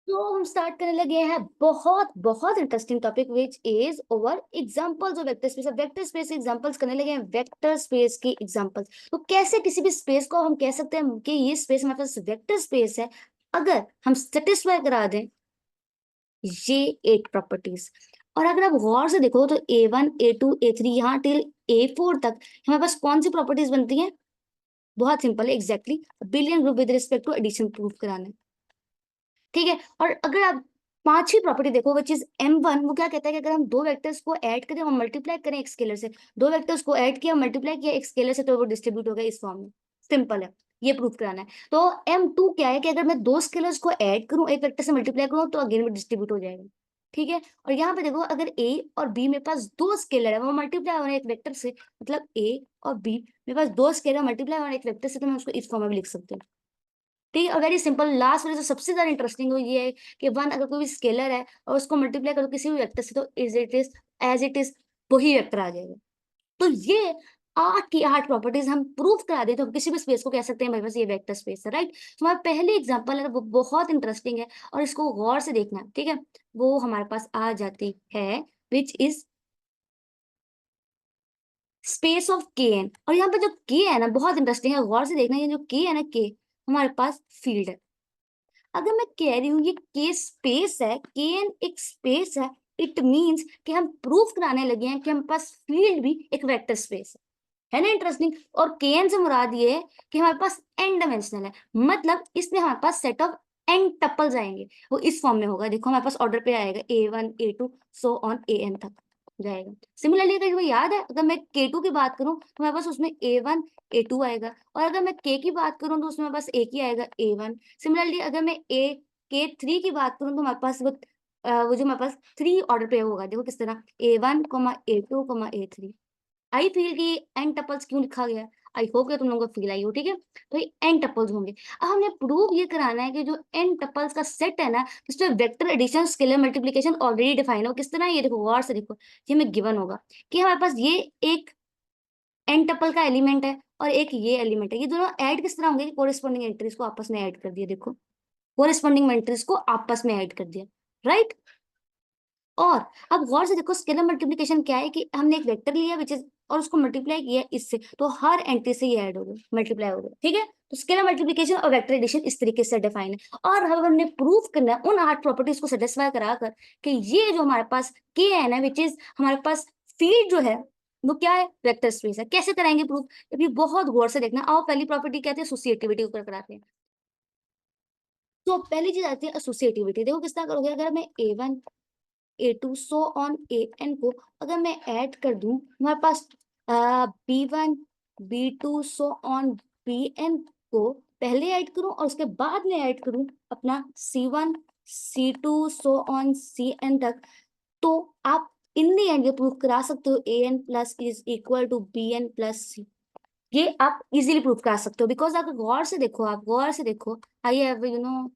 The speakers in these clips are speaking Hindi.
तो हम स्टार्ट करने लगे हैं बहुत बहुत interesting topic which is over examples of vector space. अब वेक्टर स्पेस के एग्जांपल्स करने लगे हैं, वेक्टर स्पेस की एग्जांपल्स। तो कैसे किसी भी स्पेस को हम कह सकते हैं कि ये स्पेस हमारे पास वेक्टर स्पेस है, अगर हम सेटिस्फाई करा दें ये 8 प्रॉपर्टीज। और अगर आप गौर से देखो तो A1 A2 A3 यहाँ टिल A4 तक हमारे पास कौन सी प्रॉपर्टीज बनती हैं? बहुत सिंपल है, exactly abelian group with respect to addition proof कराना। ठीक है, और अगर आप पांचवी प्रॉपर्टी देखो विच इज M1, वो क्या कहता है कि अगर हम दो वेक्टर्स को ऐड करें और मल्टीप्लाई करें एक स्केलर से, दो वेक्टर्स को ऐड किया मल्टीप्लाई किया एक स्केलर से, तो वो डिस्ट्रीब्यूट हो गया इस फॉर्म में। सिंपल है, ये प्रूफ कराना है। तो M2 क्या है कि अगर मैं दो स्केलर्स को ऐड करूं एक वेक्टर से मल्टीप्लाई करूं तो अगेन में डिस्ट्रीब्यूट हो जाएगा। ठीक है, और यहाँ पे देखो अगर A और B मेरे पास दो स्केलर है वो मल्टीप्लाई हो रहे हैं एक वेक्टर से, मतलब A और B मेरे पास दो स्केलर मल्टीप्लाई हो रहे हैं एक वेक्टर से, तो मैं उसको इस फॉर्म में भी लिख सकती हूँ। ठीक है, और वेरी सिंपल लास्ट वाले जो सबसे ज्यादा इंटरेस्टिंग हो ये है कि वन अगर कोई भी स्केलर है और उसको मल्टीप्लाई करो किसी भी वेक्टर से, तो is it is as it is वही वेक्टर आ जाएगा। तो ये 8 की 8 प्रॉपर्टीज हम प्रूफ करा दें तो हम किसी भी स्पेस को कह सकते हैं भाई बस ये वेक्टर स्पेस है, राइट। तो हमारा पहली एग्जांपल है वो बहुत इंटरेस्टिंग है और इसको गौर से देखना है, ठीक है। वो हमारे पास आ जाती है विच इज स्पेस ऑफ के एन। और यहाँ पे जो के है ना बहुत इंटरेस्टिंग है, गौर से देखना। ये जो के है ना, के हमारे पास फील्ड है। अगर मैं कह रही हूँ ये के स्पेस है, के एन एक स्पेस है, इट मींस कि हम प्रूफ कराने लगे हैं कि हमारे पास फील्ड भी एक वेक्टर स्पेस है ना। इंटरेस्टिंग। और के एन से मुराद ये है कि हमारे पास एन डायमेंशनल है, मतलब इसमें हमारे पास सेट ऑफ एन टपल्स आएंगे। वो इस फॉर्म में होगा, देखो हमारे पास ऑर्डर पे आएगा A1 A2 so on AN तक जाएगा। सिमिलरली अगर तुम्हें याद है अगर मैं K2 की बात करूं तो मेरे पास उसमें A1 A2 आएगा, और अगर मैं K की बात करूं तो उसमें बस एक ही आएगा A1। सिमिलरली अगर मैं K3 की बात करूं तो हमारे पास वो जो हमारे पास 3 ऑर्डर पे होगा, देखो किस तरह A1 A2 A3। I feel की एन टपल्स क्यों लिखा गया है? आई होप कि तुम लोगों को फील आई हो, ठीक है। तो ये एन टपल्स होंगे। अब हमने प्रूव ये कराना है कि जो एन टपल्स का सेट है ना जिसमें vector addition scalar multiplication already define हो, किस तरह ये देखो गौर से देखो। ये हमें गिवन होगा कि हमारे पास ये एक एन टपल का एलिमेंट है और एक ये एलिमेंट है, ये दोनों ऐड किस तरह होंगे? कोरिस्पॉन्डिंग एंट्रीज को आपस में ऐड कर दिया, देखो कोरिस्पॉन्डिंग एंट्रीज को आपस में ऐड कर दिया, राइट। और अब गौर से देखो स्केलर मल्टीप्लिकेशन क्या है कि हमने एक वेक्टर लिया विच इज और उसको मल्टीप्लाई किया इससे, तो हर एंट्री से ये ऐड हो गया मल्टीप्लाई हो गया, ठीक है। तो स्केलर मल्टीप्लिकेशन और वेक्टर एडिशन इस तरीके से डिफाइन है। और अब हमने प्रूफ करना है उन 8 प्रॉपर्टीज को सेटिस्फाई कराकर कि ये जो हमारे पास के एन है विच इज हमारे पास फील्ड जो है वो क्या है? वेक्टर स्पेस है। कैसे कराएंगे प्रूफ? अभी बहुत गौर से देखना। आओ पहली प्रॉपर्टी कहते हैं एसोसिएटिविटी ऊपर कराते हैं। तो पहली चीज आती है एसोसिएटिविटी। देखो किस तरह करोगे, अगर मैं A1 A2 so on AN को अगर मैं ऐड कर दूं हमारे पास B1 B2 so on BN को पहले ऐड करूं और उसके बाद में ऐड करूं अपना C1 C2 so on CN तक, तो आप इन दी एंड ये प्रूफ करा सकते हो AN plus is equal to BN plus C। ये आप इजीली प्रूफ करा सकते हो बिकॉज अगर गौर से देखो, आप गौर से देखो, आई हैव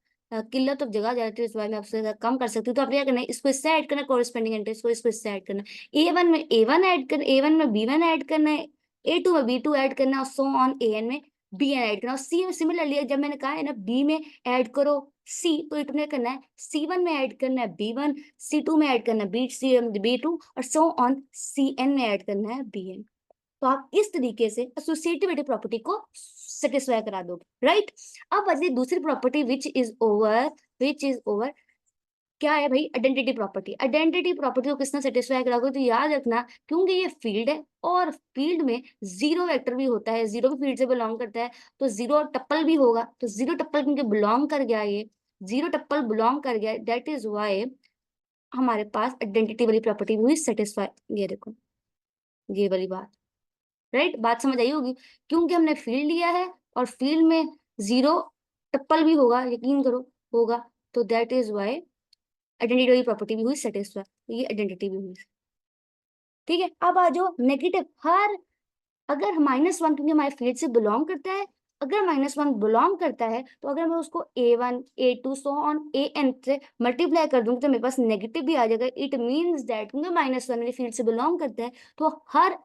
किल्लत ऑफ जगह जाती है, इस बारे में आपसे कम कर सकती हूँ। तो आप क्या करना है, इसको इससे ऐड करना है कोरिस्पोंडिंग एंट्रीज को, इसको इससे ऐड करना है। A1 में A1 ऐड करना, A1 में B1 ऐड करना है, A2 में B2 ऐड करना है और सो ऑन AN में BN ऐड करना। और C में सिमिलरली जब मैंने कहा है ना B में ऐड करो C, तो इतने करना है C1 में ऐड करना है B1, C2 में ऐड करना है B2 और सो ऑन CN में ऐड करना है BN। तो आप इस तरीके से एसोसिएटिविटी प्रॉपर्टी को सेटिस्फाई करा दोगे, राइट। अब बची दूसरी प्रॉपर्टी विच इज ओवर क्या है भाई? Identity property. आइडेंटिटी प्रॉपर्टी को किसने सेटिस्फाई कराओगे? तो याद रखना क्योंकि ये फील्ड है और फील्ड में जीरो वेक्टर भी होता है, जीरो भी फील्ड से बिलोंग करता है, तो जीरो टप्पल भी होगा। तो जीरो टप्पल क्योंकि बिलोंग कर गया, ये जीरो टप्पल बिलोंग कर गया, दैट इज वाई हमारे पास आइडेंटिटी वाली प्रॉपर्टी भी हुई सेटिस्फाई। ये देखो ये वाली बात, राइट। बात समझ आई होगी क्योंकि हमने फील्ड लिया है और फील्ड में जीरो टप्पल भी होगा, यकीन करो होगा। तो दैट इज वाई आइडेंटिटी वाली प्रॉपर्टी भी हुई सेटिस्फाई, तो ये आइडेंटिटी भी हुई, ठीक है। अब आ जाओ नेगेटिव। हर अगर -1 क्योंकि हमारे फील्ड से बिलोंग करता है, अगर -1 बिलोंग करता है तो अगर मैं उसको A1 A2 so on AN से मल्टीप्लाई कर दूंगी तो मेरे पास नेगेटिव भी आ जाएगा। इट मींस दैट क्योंकि -1 मेरे फील्ड से बिलोंग करता है तो हर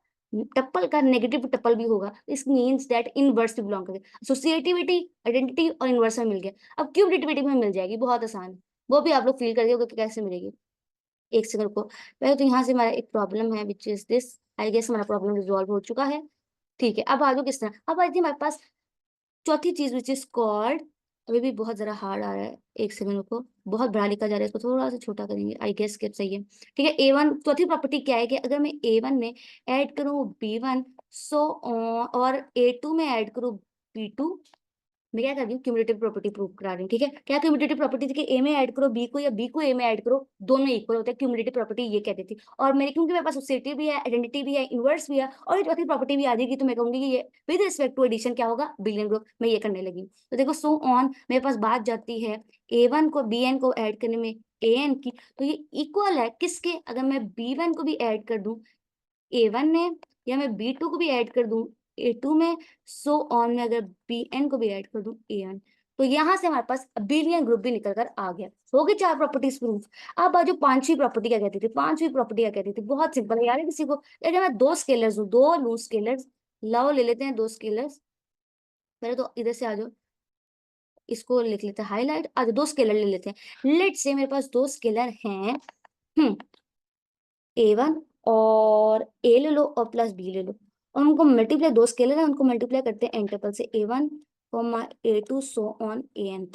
टप्पल का नेगेटिव टप्पल भी होगा। इस मींस दैट इनवर्स भी बिलोंग करेगा। एसोसिएटिविटी, आइडेंटिटी और इनवर्स में मिल गया। अब क्यूबिडिटी में मिल जाएगी, बहुत आसान है। वो भी आप लोग फील करके कि कैसे मिलेगी। एक सेकंड को, पहले तो यहाँ से हमारा एक प्रॉब्लम है which is this, I guess हमारा प्रॉब्लम रिजॉल्व हो चुका है। ठीक है, अब आ जाओ किस तरह, अब आई थी हमारे पास चौथी चीज विच इज कॉल्ड, अभी भी बहुत जरा हार्ड आ रहा है, एक सेकंड को, बहुत बड़ा लिखा जा रहा है, इसको थोड़ा सा छोटा करेंगे, आई गेस के सही है। ठीक है, A1 चौथी प्रॉपर्टी क्या है कि अगर मैं A1 में ऐड करूँ B1 सो और A2 में ऐड करूँ B2, मैं क्या कर रही हूँ, क्यूमुलेटिव प्रॉपर्टी प्रूव करा रही हूँ। ठीक है, क्या क्यूमुलेटिव प्रॉपर्टी थी कि ए में ऐड करो बी को या बी को ए में ऐड करो, दोनों इक्वल होते हैं, क्यूमुलेटिव प्रॉपर्टी ये कहती थी। और मेरे क्योंकि मेरे पास एसोसिएटिव भी है, आइडेंटिटी भी है, इनवर्स भी है, और ये चौथी प्रॉपर्टी भी आ जाएगी, तो मैं कहूंगी कि ये विद रिस्पेक्ट टू एडिशन क्या होगा, बिलियन ग्रुप, मैं ये करने लगी। तो देखो सो ऑन, मेरे पास बात जाती है A1 को B n को ऐड करने में AN की, तो ये इक्वल है किसके, अगर मैं B1 को भी ऐड कर दूं A1 में, या मैं B2 को भी ऐड कर दूं A2 में, सो ऑन में अगर BN को भी ऐड कर दूं AN, तो यहां से हमारे पास बिलियन ग्रुप भी निकल कर आ गया। हो गई चार प्रॉपर्टीज प्रूफ। अब जो पांचवी प्रॉपर्टी क्या कहती थी, पांचवी प्रॉपर्टी क्या कहती थी, बहुत सिंपल है यार, किसी को, अगर मैं दो स्केलर्स हूँ, दो लूज स्केलर्स, लाओ ले लेते हैं दो स्केलर्स, पहले तो इधर से आ जाओ, इसको लिख लेते हैं हाईलाइट, आज दो स्केलर ले लेते हैं, लेट से मेरे पास दो स्केलर हैं, A1 और A ले लो और प्लस B ले लो, और उनको मल्टीप्लाई, दो स्केलर है उनको मल्टीप्लाई करते हैं एन ट्रिपल से, A1 A2 so on AN।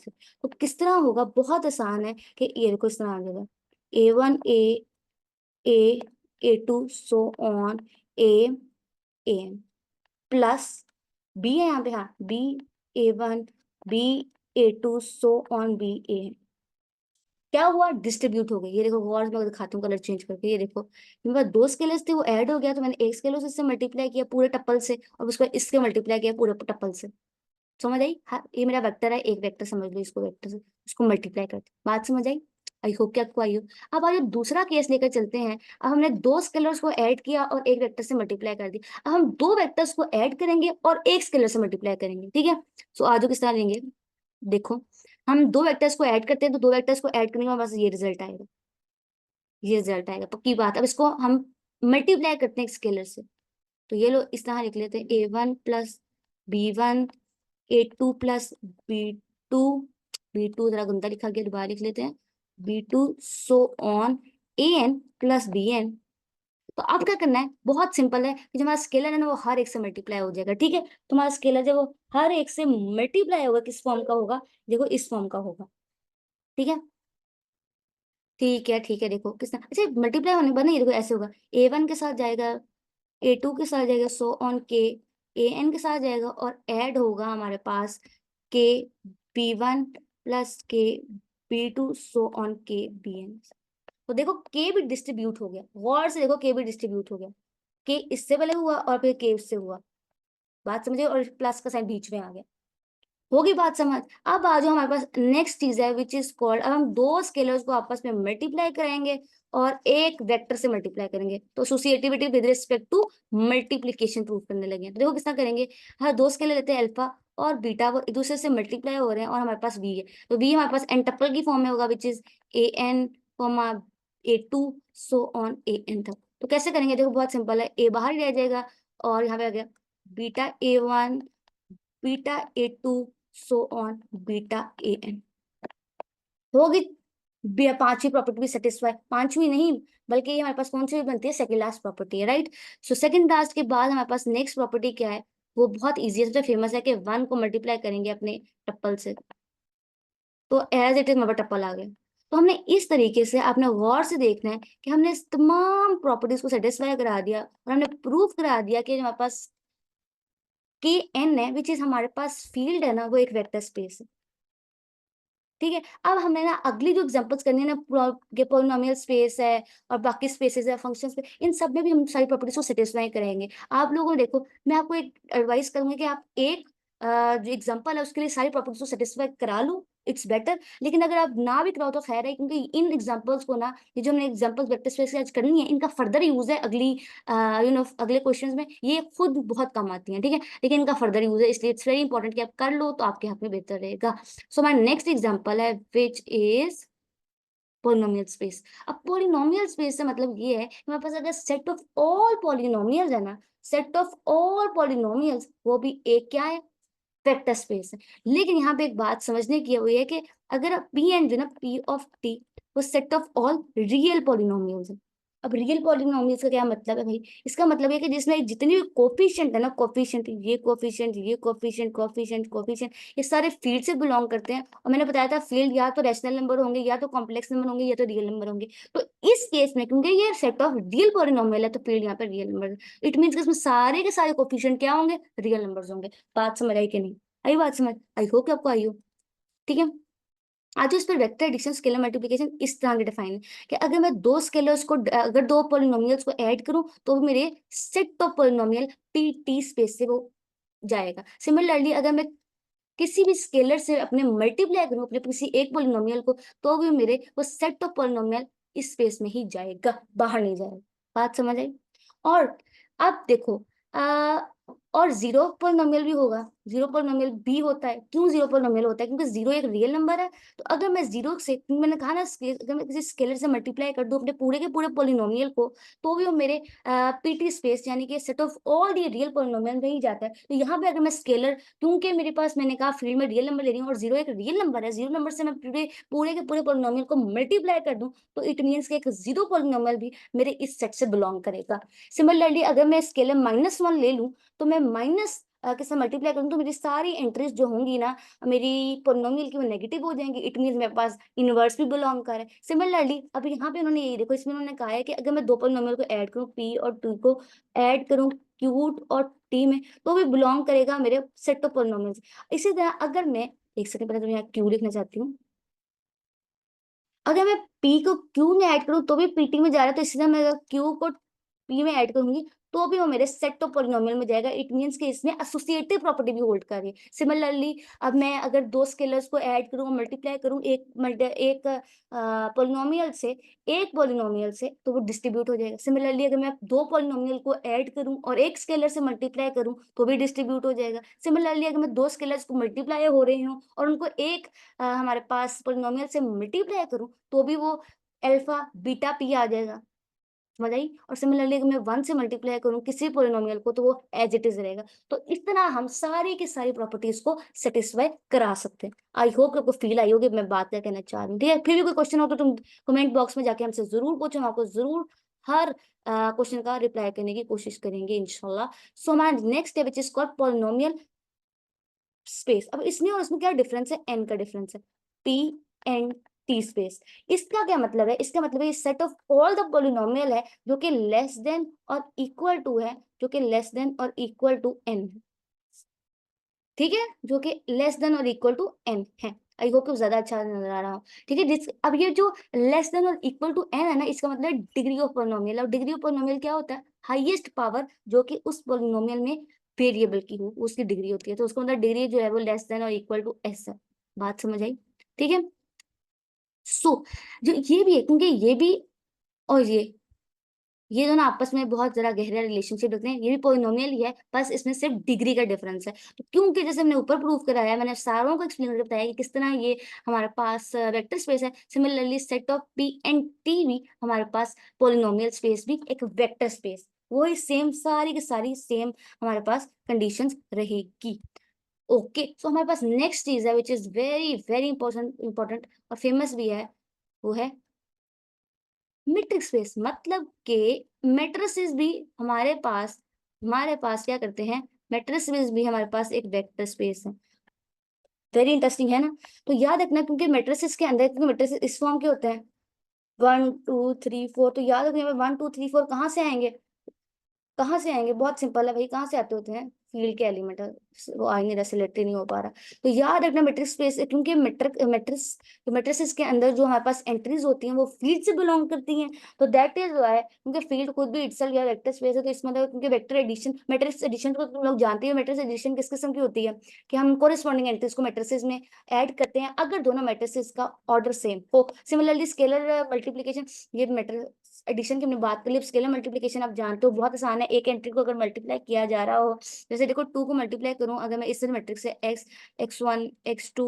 तो किस तरह होगा, बहुत आसान है कि ये देखो इस तरह आ जाएगा, A1 A A2 so on AN plus B है यहाँ पे, हाँ B A1 B A2 so on BAN, क्या हुआ, डिस्ट्रीब्यूट हो गई। ये देखो गौर से मैं दिखाती हूँ कलर चेंज करके, ये देखो मेरे पास दो स्केलर्स थे वो ऐड हो गया, तो मैंने एक स्केलर से इससे मल्टीप्लाई किया पूरे टप्पल से, और उसको इसके मल्टीप्लाई किया पूरे टप्पल से। समझ आई, हाँ ये मेरा वेक्टर है, एक वेक्टर समझ लो इसको, वेक्टर से इसको मल्टीप्लाई करते, बात समझ आई, आई होप कि आपको आई हो। अब आज दूसरा केस लेकर चलते हैं, अब हमने दो स्केलर्स को ऐड किया और एक वेक्टर से मल्टीप्लाई कर दी, अब हम दो वेक्टर्स को ऐड करेंगे और एक स्केलर से मल्टीप्लाई करेंगे। ठीक है, सो आज किस तरह लेंगे, देखो हम दो वेक्टर्स को ऐड करते हैं, तो दो वेक्टर्स को ऐड करने के बाद बस ये रिजल्ट आएगा, ये रिजल्ट आएगा, पक्की बात। अब इसको हम मल्टीप्लाई करते हैं स्केलर से, तो ये लो इस तरह लिख लेते हैं, A1 plus B1 A2 plus B2, B2 जरा गंदा लिखा गया, दोबारा लिख लेते हैं, B2 so on AN plus BN। तो अब क्या करना है, बहुत सिंपल है कि जो हमारा स्केलर है ना वो हर एक से मल्टीप्लाई हो जाएगा। ठीक है, तुम्हारा स्केलर जब वो हर एक से मल्टीप्लाई होगा, किस फॉर्म का होगा, देखो इस फॉर्म का होगा। ठीक है, ठीक है, ठीक है, देखो किसने, अच्छा मल्टीप्लाई होने के बाद ना ये देखो ऐसे होगा, A1 के साथ जाएगा, A2 के साथ जाएगा, सो ऑन के AN के साथ जाएगा, और ऐड होगा हमारे पास के B1 प्लस के B2 सो ऑन के BN। तो देखो के भी डिस्ट्रीब्यूट हो गया, गौर से देखो के भी डिस्ट्रीब्यूट हो गया, के इससे पहले हुआ और फिर के उससे हुआ, बात समझे, और प्लस का साइन बीच में आ गया, होगी बात समझ। अब आ जाओ हमारे पास नेक्स्ट चीज है विच इज कॉल्ड, अब हम दो स्केलर्स को आपस में मल्टीप्लाई करेंगे और एक वेक्टर से मल्टीप्लाई करेंगे, तो associativity with respect to multiplication prove करने लगे हैं। तो देखो किस तरह करेंगे, हर दो स्केलर लेते हैं अल्फा और बीटा, वो एक दूसरे से मल्टीप्लाई हो रहे हैं, और हमारे पास वी है, तो वी हमारे पास एंटप्पल की फॉर्म में होगा which is AN A2 so on AN तक। तो कैसे करेंगे, देखो बहुत सिंपल है, ए बाहर ही रह जाएगा, और यहाँ पे आ गया beta A1 beta A2 so on beta AN। होगी पांचवी प्रॉपर्टी भी सेटिस्फाई, पांचवी नहीं बल्कि ये हमारे पास कौन सी भी बनती है, सेकंड लास्ट प्रॉपर्टी है, राइट। सो सेकंड लास्ट के बाद हमारे पास नेक्स्ट प्रॉपर्टी क्या है, वो बहुत इजी है, सबसे फेमस है कि वन को मल्टीप्लाई करेंगे अपने टप्पल से, तो एज इट इज हमारे टप्पल आ गए। तो हमने इस तरीके से, आपने गौर से देखना है कि हमने इस तमाम प्रॉपर्टीज को सेटिस्फाई करा दिया और हमने प्रूफ करा दिया कि हमारे पास के एन है विच इज हमारे पास फील्ड है ना, वो एक वेक्टर स्पेस है। ठीक है, अब हमने ना अगली जो एग्जांपल्स करनी है ना, पोलिनोमियल स्पेस है और बाकी स्पेसेस है, फंक्शंस पे, इन सब में भी हम सारी प्रॉपर्टीज को सेटिस्फाई करेंगे। आप लोगों को देखो, मैं आपको एक एडवाइस करूंगी कि आप एक जो एग्जांपल है उसके लिए सारी प्रॉपर्टीज को सेटिस्फाई करा लो, इट्स बेटर। लेकिन अगर आप ना भी कराओ तो खैर है, क्योंकि इन एग्जांपल्स को ना, ये जो हमने एग्जांपल्स वेक्टर स्पेस की आज करनी है, इनका फर्दर यूज है अगली अगले क्वेश्चंस में, ये खुद बहुत कम आती हैं। ठीक है, लेकिन इनका फर्दर यूज है, इसलिए इट्स वेरी इंपॉर्टेंट कि आप कर लो, तो आपके हक में बेहतर रहेगा। सो माय नेक्स्ट एग्जांपल है विच इज पोलिनोमियल स्पेस। अब पोलिनोमियल स्पेस से मतलब ये है कि हमारे पास अगर सेट ऑफ ऑल पोलिनोमियल्स है ना, सेट ऑफ ऑल पोलिनोमियल्स, वो भी एक क्या है, वेक्टर स्पेस है। लेकिन यहाँ पे एक बात समझने की हुई है कि अगर पी एंड जो ना पी ऑफ टी वो set of all real polynomials है। अब रियल पॉलिनोमियल्स का क्या मतलब है भाई? इसका मतलब है कि जिसमें जितनी भी कोफिशिएंट है ना, कोफिशिएंट, ये कोफिशिएंट, ये कोफिशिएंट, कोफिशिएंट, कोफिशिएंट, ये सारे फील्ड से बिलोंग करते हैं। और मैंने बताया था फील्ड या तो रैशनल नंबर होंगे, या तो कॉम्प्लेक्स नंबर होंगे, या तो रियल नंबर होंगे। तो इस केस में क्योंकि ये सेट ऑफ रियल पॉलिनोमियल है, तो फील्ड यहाँ पर रियल नंबर, इट मीन्स कि इसमें सारे के सारे कोफिशिएंट क्या होंगे? रियल नंबर्स होंगे। बात समझ आई कि नहीं? आई बात समझ? आई होप कि आपको आई हो। ठीक है। आज इस पर वेक्टर एडिशन स्केलर मल्टीप्लिकेशन इस तरह के डिफाइन है कि अगर मैं दो स्केलर्स को, अगर दो पॉलिनोमियल्स को ऐड करूं तो भी मेरे set of polynomial P T space से वो जाएगा। सिमिलरली अगर मैं किसी भी स्केलर से अपने मल्टीप्लाई करूं अपने किसी एक पॉलिनोमियल को, तो भी मेरे वो सेट ऑफ पॉलिनोमियल इस स्पेस में ही जाएगा, बाहर नहीं जाएगा। बात समझ आई? और अब देखो, आ, और जीरो पॉलिनोमियल भी होगा। जीरो पॉलिनोमियल भी होता है। क्यों जीरो पॉलिनोमियल होता है? क्योंकि जीरो एक रियल नंबर है। तो अगर मैं जीरो से, मैंने कहा ना, अगर मैं किसी स्केलर से मल्टीप्लाई कर दूं अपने पूरे के पूरे पॉलिनोमियल को, तो भी वो मेरे पीटी स्पेस यानी कि set of all the real polynomial में ही जाता है। तो यहाँ पे अगर मैं स्केलर, क्योंकि मेरे पास, मैंने कहा फील्ड में रियल नंबर ले रही हूँ और जीरो एक रियल नंबर है, जीरो नंबर से मैं पूरे पूरे के पूरे पॉलिनोमियल को मल्टीप्लाई कर दूं, तो इट मीन्स कि एक जीरो पॉलिनोमियल भी मेरे इस सेट से बिलोंग करेगा। सिमिलरली अगर मैं स्केलर -1 ले लूं, तो मैं माइनस के साथ मल्टीप्लाई करूँ, तो मेरी सारी एंट्रीज जो होंगी ना मेरी पोलिनोमियल की, वो नेगेटिव हो जाएंगी। इट मीन्स मेरे पास इनवर्स भी बिलोंग कर है। सिमिलरली अब यहाँ पे उन्होंने ये देखो, इसमें उन्होंने कहा है कि अगर मैं दो पोलिनोमियल को ऐड करूँ, पी और टी को ऐड करूँ क्यू और टी में, तो भी बिलोंग करेगा मेरे सेट ऑफ पोलिनोमियल्स। इसी तरह अगर मैं, एक सेकंड पहले तो मैं यहाँ क्यू लिखना चाहती हूँ, अगर मैं पी को क्यू में ऐड करूं तो भी पीटी में जा रहा है, तो इसी तरह मैं अगर क्यू को पी में ऐड करूंगी तो भी वो मेरे सेट ऑफ पॉलिनोमियल में जाएगा। इट मीन्स कि इसमें एसोसिएटिव प्रॉपर्टी भी होल्ड कर रही है। सिमिलरली अब मैं अगर दो स्केलर्स को ऐड करूं, मल्टीप्लाई करूं एक पॉलिनोमियल से, एक पॉलिनोमियल से, तो वो डिस्ट्रीब्यूट हो जाएगा। सिमिलरली अगर मैं दो पॉलिनोमियल को ऐड करूं और एक स्केलर से मल्टीप्लाई करूं, तो भी डिस्ट्रीब्यूट हो जाएगा। सिमिलरली अगर मैं दो स्केलर्स को मल्टीप्लाई हो रही हूँ और उनको एक हमारे पास पोलिनोमियल से मल्टीप्लाई करूं, तो भी वो अल्फा बीटा पी आ जाएगा। समझ आई? और सिमिलरली अगर मैं 1 से मल्टीप्लाई करूं किसी पोलिनोमियल को, तो वो एज इट इज रहेगा। तो इस तरह हम सारी की सारी प्रॉपर्टीज को सेटिस्फाई करा सकते हैं। आई होप आपको फील आई होगी मैं बात क्या कहना चाह रही हूँ। ठीक है, फिर भी कोई क्वेश्चन हो तो तुम कमेंट बॉक्स में जाके हमसे जरूर पूछो, हम आपको जरूर हर क्वेश्चन का रिप्लाई करने की कोशिश करेंगे इंशाल्लाह। सो हमारा नेक्स्ट है which is called polynomial space. अब इसमें और इसमें क्या डिफरेंस है? एन का डिफरेंस है। P and T space. इसका क्या मतलब है? इसका मतलब है set of all the polynomial है जो कि लेस देन और इक्वल टू है, जो कि लेस देन और इक्वल टू एन। ठीक है, जो कि लेस देन और इक्वल टू एन है। आई होप कि ज्यादा अच्छा नजर आ रहा हो। ठीक है, जिस अब ये जो लेस देन और इक्वल टू एन है ना, इसका मतलब डिग्री ऑफ पोलिनोमियल। और डिग्री ऑफ पोलिनोमियल क्या होता है? हाईएस्ट पावर जो कि उस पोलिनोमियल में वेरिएबल की हो, उसकी डिग्री होती है। तो उसका मतलब डिग्री जो है वो लेस देन और इक्वल टू एस है। बात समझ आई? ठीक है। सो जो ये भी है, क्योंकि ये भी और ये दोनों आपस में बहुत जरा गहरा रिलेशनशिप रखते हैं। ये भी पोलिनोमियल ही है, बस इसमें सिर्फ डिग्री का डिफरेंस है। तो क्योंकि जैसे हमने ऊपर प्रूव कराया, मैंने सारों को एक्सप्लेन करके बताया कि किस तरह ये हमारे पास वेक्टर स्पेस है। Similarly set of P and T भी हमारे पास पोलिनोमियल स्पेस भी एक वेक्टर स्पेस, वही सेम सारी की सारी सेम हमारे पास कंडीशंस रहेगी। ओके, सो हमारे पास नेक्स्ट चीज है which is very very important important और फेमस भी है, वो है मीट्रिक स्पेस। मतलब कि मैट्रिसेस भी हमारे पास क्या करते हैं? मैट्रिक स्पेस भी हमारे पास एक वेक्टर स्पेस है। वेरी इंटरेस्टिंग है ना? तो याद रखना, क्योंकि मैट्रिसेस के अंदर, क्योंकि मैट्रिसेस इस फॉर्म के होते हैं 1 2 3 4, तो याद रखना 1 2 3 4 कहाँ से आएंगे? कहाँ से आएंगे? बहुत सिंपल है भाई, कहाँ से आते होते हैं? फील्ड के एलिमेंट है, वो आ ही नहीं रहा, सिलेक्ट ही नहीं हो पा रहा। तो याद रखना मैट्रिक्स स्पेस, क्योंकि मैट्रिक्स के अंदर जो हमारे पास एंट्रीज होती हैं वो फील्ड से बिलोंग करती हैं। तो दैट इज वाई, क्योंकि फील्ड खुद भी इटसेल्फ या वेक्टर स्पेस है, तो इसमें मतलब क्योंकि वेक्टर एडिशन, मैट्रिक्स एडिशन को तुम लोग जानते हो, मैट्रिक्स एडिशन किस किस्म की होती है कि हम कोरिस्पॉन्डिंग एंट्रीज को मैट्रिसेस में ऐड करते हैं अगर दोनों मैट्रिसेस का ऑर्डर सेम हो। सिमिलरली स्केलर मल्टीप्लीकेशन, ये मैट्रिक्स एडिशन की हमने बात कर ली। स्केलर मल्टीप्लिकेशन आप जानते हो बहुत आसान है। एक एंट्री को अगर मल्टीप्लाई किया जा रहा हो, जैसे देखो 2 को मल्टीप्लाई करूं अगर मैं इस मैट्रिक्स से x x1 x2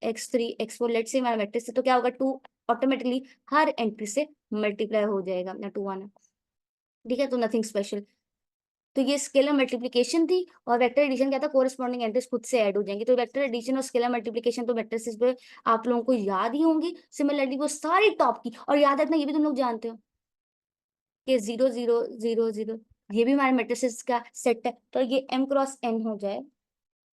x3 x4 late से हमारा मैट्रिक्स है, तो क्या होगा? 2 ऑटोमेटिकली हर एंट्री से मल्टीप्लाई हो जाएगा ना, 2 1। ठीक है, तो नथिंग स्पेशल। तो ये स्केलर मल्टीप्लिकेशन थी और वेक्टर एडिशन क्या था, कोरिस्पॉन्डिंग एंट्रीज खुद से ऐड हो जाएंगी। तो वेक्टर एडिशन और स्केलर मल्टीप्लिकेशन तो मैट्रिसेस पे आप लोगों को याद ही होंगी। सिमिलरली वो सारी टॉप की, और याद रखना ये भी तुम लोग जानते हो कि 0 0 0 0 ये भी हमारे मैट्रिसेस का सेट है। तो ये m क्रॉस n हो जाए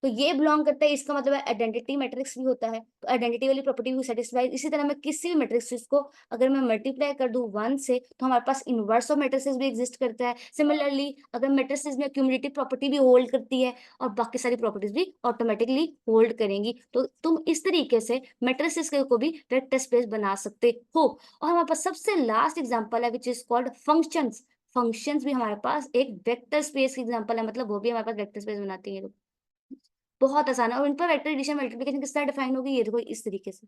तो ये बिलोंग करता है, इसका मतलब है आइडेंटिटी मैट्रिक्स भी होता है, तो आइडेंटिटी वाली प्रॉपर्टी भी सेटिस्फाई। इसी तरह मैं किसी भी मैट्रिक्स को अगर मैं मल्टीप्लाई कर दूं 1 से तो हमारे पास इनवर्स ऑफ मैट्रिसेस भी एग्जिस्ट करता है। सिमिलरली अगर मैट्रिसेस में क्यूमुलेटिव प्रॉपर्टी भी होल्ड करती है और बाकी सारी प्रॉपर्टीज भी ऑटोमेटिकली होल्ड करेंगी। तो तुम इस तरीके से मैट्रिसेस को भी वेक्टर स्पेस बना सकते हो। और हमारे पास सबसे लास्ट एग्जाम्पल है which is called functions. Functions भी हमारे पास एक वेक्टर स्पेस की एग्जाम्पल है, मतलब वो भी हमारे पास वेक्टर स्पेस बनाती है। बहुत आसान है, और इन पर वेक्टर एडिशन मल्टीप्लिकेशन किस तरह डिफाइन होगी, ये देखो इस तरीके से।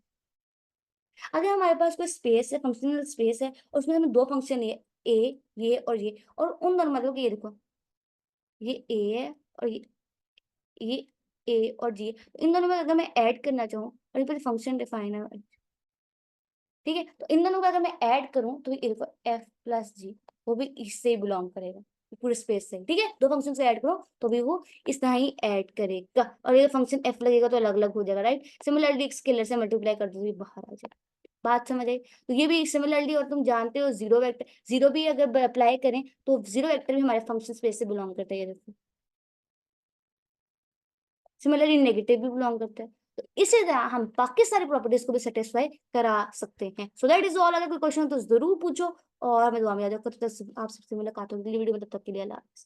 अगर हमारे पास कोई स्पेस है, फंक्शनल स्पेस है, और उसमें हमें दो फंक्शन है, ए ये और ये, और उन दोनों मतलब कि ये देखो ये ए है और ये ए और जी, इन दोनों में अगर मैं ऐड करना चाहूँ और ये फंक्शन डिफाइन है, ठीक है, तो इन दोनों को अगर मैं ऐड करूं तो ये देखो एफ प्लस जी, वो भी इससे बिलोंग करेगा पूरे स्पेस से, ठीक है। दो फंक्शन से ऐड करो तो भी वो इस तरह ही ऐड करेगा, और ये फंक्शन एफ लगेगा तो अलग अलग हो जाएगा, राइट। सिमिलरली एक स्केलर से मल्टीप्लाई कर दो तो ये बाहर आ जाएगा। बात समझ आई। तो ये भी सिमिलरली, और तुम जानते हो जीरो वेक्टर, जीरो भी अगर अप्लाई करें तो जीरो वेक्टर भी हमारे फंक्शन स्पेस से बिलोंग करता है, ये देखो। सिमिलरली नेगेटिव भी बिलोंग करता है। तो इसी तरह हम बाकी सारी प्रॉपर्टीज को भी सेटिस्फाई करा सकते हैं। So that is all. अगर कोई क्वेश्चन हो तो जरूर पूछो, और मैं दुआ में याद रखूँ। तो आप सबसे मुलाकात होगी वीडियो में, तब तक के लिए अल्लाह हाफिज़।